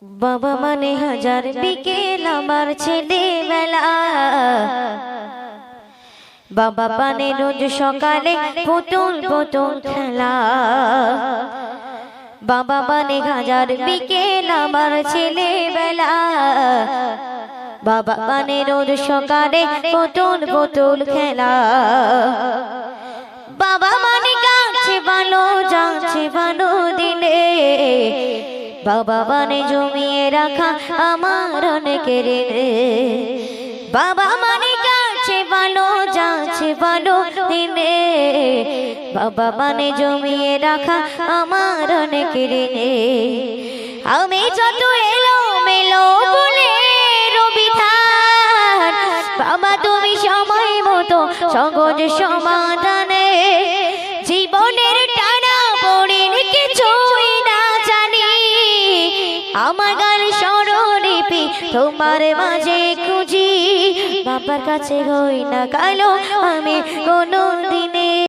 बाबा माने हजार बिकेल आमार छेलेबेला बाबा पाने रोज सकाले पुतुल पुतुल खेला बाबा माने हजार बिकेल आमार छेलेबेला बाबा माने रोज सकाले पुतुल पुतुल खेला बाबा माने गाছে ভালো যাচ্ছে ভালো দিনে बाबा माने जमिए रखा आमार अनेकेर ऋण बाबा माने गाছে ভালো যাচ্ছে ভালো দিনে बाबा माने जमिए रखा आमार अनेकेर ऋण आमी যত এলো মেলো বলে রবিধান बाबा তুমি সময় মতো সহজ সমাধানে জীবনের টানা পড়েন কিছুই না জানি আমার গান স্মরণলিপি তোমার মাঝে খুঁজি বাবার কাছে হই না কালো আমি কোনোদিন